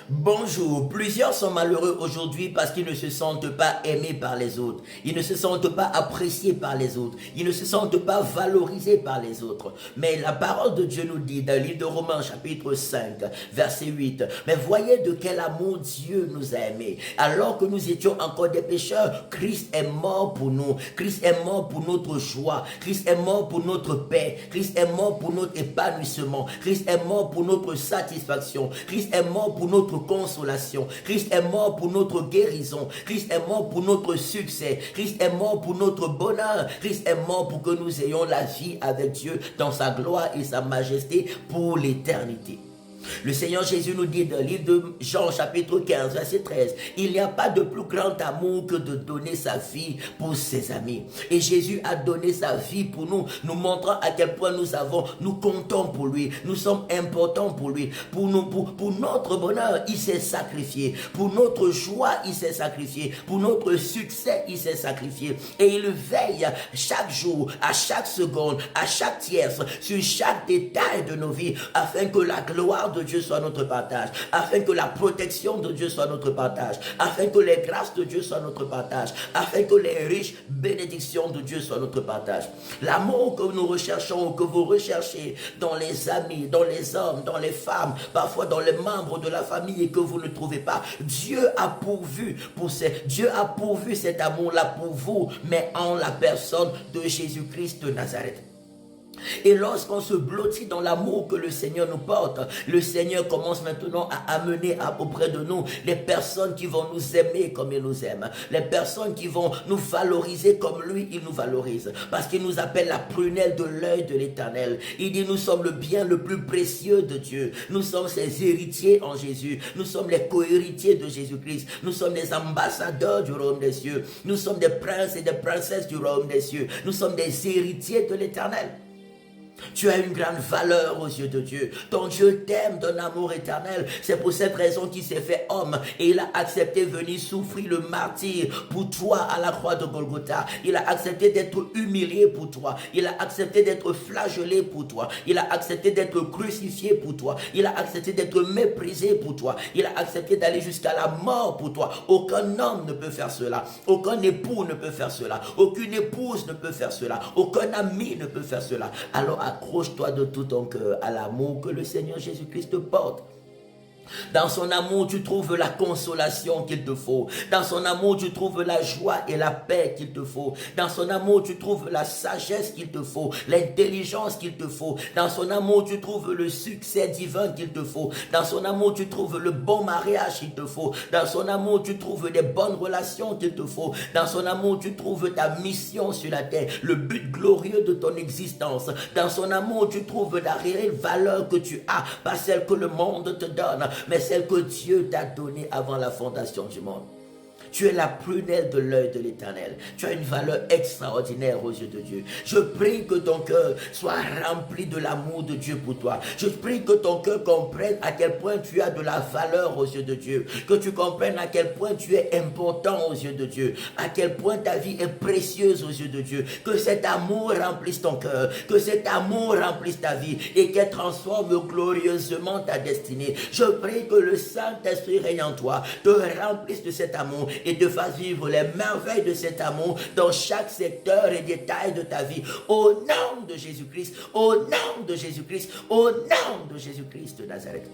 Bonjour, plusieurs sont malheureux aujourd'hui parce qu'ils ne se sentent pas aimés par les autres. Ils ne se sentent pas appréciés par les autres. Ils ne se sentent pas valorisés par les autres. Mais la parole de Dieu nous dit dans le livre de Romains chapitre 5, verset 8, « Mais voyez de quel amour Dieu nous a aimés. Alors que nous étions encore des pécheurs, Christ est mort pour nous. Christ est mort pour notre joie. Christ est mort pour notre paix. Christ est mort pour notre épanouissement. Christ est mort pour notre satisfaction. Christ est mort pour notre consolation. Christ est mort pour notre guérison. Christ est mort pour notre succès. Christ est mort pour notre bonheur. Christ est mort pour que nous ayons la vie avec Dieu dans sa gloire et sa majesté pour l'éternité. Le Seigneur Jésus nous dit dans le livre de Jean chapitre 15 verset 13, il n'y a pas de plus grand amour que de donner sa vie pour ses amis. Et Jésus a donné sa vie pour nous, nous montrant à quel point nous comptons pour lui, nous sommes importants pour lui, pour notre bonheur, il s'est sacrifié, pour notre joie, il s'est sacrifié, pour notre succès, il s'est sacrifié. Et il veille chaque jour, à chaque seconde, à chaque tierce, sur chaque détail de nos vies, afin que la gloire de Dieu soit notre partage, afin que la protection de Dieu soit notre partage, afin que les grâces de Dieu soient notre partage, afin que les riches bénédictions de Dieu soient notre partage. L'amour que nous recherchons, que vous recherchez dans les amis, dans les hommes, dans les femmes, parfois dans les membres de la famille et que vous ne trouvez pas, Dieu a pourvu cet amour-là pour vous, mais en la personne de Jésus-Christ de Nazareth. Et lorsqu'on se blottit dans l'amour que le Seigneur nous porte, le Seigneur commence maintenant à amener auprès de nous les personnes qui vont nous aimer comme il nous aime, les personnes qui vont nous valoriser comme lui, il nous valorise, parce qu'il nous appelle la prunelle de l'œil de l'Éternel. Il dit nous sommes le bien le plus précieux de Dieu, nous sommes ses héritiers en Jésus, nous sommes les co-héritiers de Jésus-Christ, nous sommes les ambassadeurs du royaume des cieux, nous sommes des princes et des princesses du royaume des cieux, nous sommes des héritiers de l'Éternel. Tu as une grande valeur aux yeux de Dieu. Ton Dieu t'aime d'un amour éternel. C'est pour cette raison qu'il s'est fait homme et il a accepté de venir souffrir le martyre pour toi à la croix de Golgotha. Il a accepté d'être humilié pour toi. Il a accepté d'être flagellé pour toi. Il a accepté d'être crucifié pour toi. Il a accepté d'être méprisé pour toi. Il a accepté d'aller jusqu'à la mort pour toi. Aucun homme ne peut faire cela. Aucun époux ne peut faire cela. Aucune épouse ne peut faire cela. Aucun ami ne peut faire cela. Alors accroche-toi de tout ton cœur à l'amour que le Seigneur Jésus-Christ te porte. Dans son amour, tu trouves la consolation qu'il te faut. Dans son amour, tu trouves la joie et la paix qu'il te faut. Dans son amour, tu trouves la sagesse qu'il te faut, l'intelligence qu'il te faut. Dans son amour, tu trouves le succès divin qu'il te faut. Dans son amour, tu trouves le bon mariage qu'il te faut. Dans son amour, tu trouves les bonnes relations qu'il te faut. Dans son amour, tu trouves ta mission sur la terre, le but glorieux de ton existence. Dans son amour, tu trouves la réelle valeur que tu as, pas celle que le monde te donne, mais celle que Dieu t'a donnée avant la fondation du monde. Tu es la prunelle de l'œil de l'Éternel. Tu as une valeur extraordinaire aux yeux de Dieu. Je prie que ton cœur soit rempli de l'amour de Dieu pour toi. Je prie que ton cœur comprenne à quel point tu as de la valeur aux yeux de Dieu. Que tu comprennes à quel point tu es important aux yeux de Dieu. À quel point ta vie est précieuse aux yeux de Dieu. Que cet amour remplisse ton cœur. Que cet amour remplisse ta vie. Et qu'elle transforme glorieusement ta destinée. Je prie que le Saint-Esprit règne en toi. Te remplisse de cet amour. Et te fasse vivre les merveilles de cet amour dans chaque secteur et détail de ta vie. Au nom de Jésus-Christ, au nom de Jésus-Christ, au nom de Jésus-Christ de Nazareth.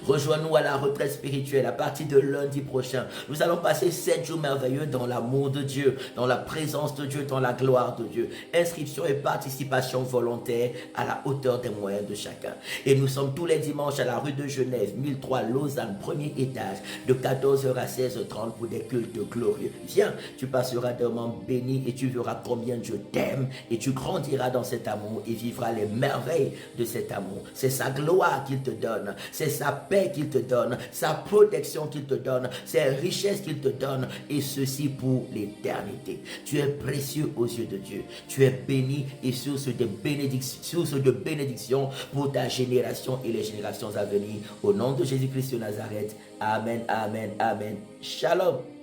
Rejoins-nous à la retraite spirituelle à partir de lundi prochain. Nous allons passer 7 jours merveilleux dans l'amour de Dieu, dans la présence de Dieu, dans la gloire de Dieu. Inscription et participation volontaire à la hauteur des moyens de chacun. Et nous sommes tous les dimanches à la rue de Genève, 1003 Lausanne, premier étage, de 14h à 16h30 pour des cultes glorieux. Viens, tu passeras des moments bénis et tu verras combien Dieu t'aime et tu grandiras dans cet amour et vivras les merveilles de cet amour. C'est sa gloire qu'il te donne, c'est sa paix qu'il te donne, sa protection qu'il te donne, ses richesses qu'il te donne, et ceci pour l'éternité. Tu es précieux aux yeux de Dieu. Tu es béni et source de bénédiction pour ta génération et les générations à venir. Au nom de Jésus-Christ de Nazareth. Amen, amen, amen. Shalom.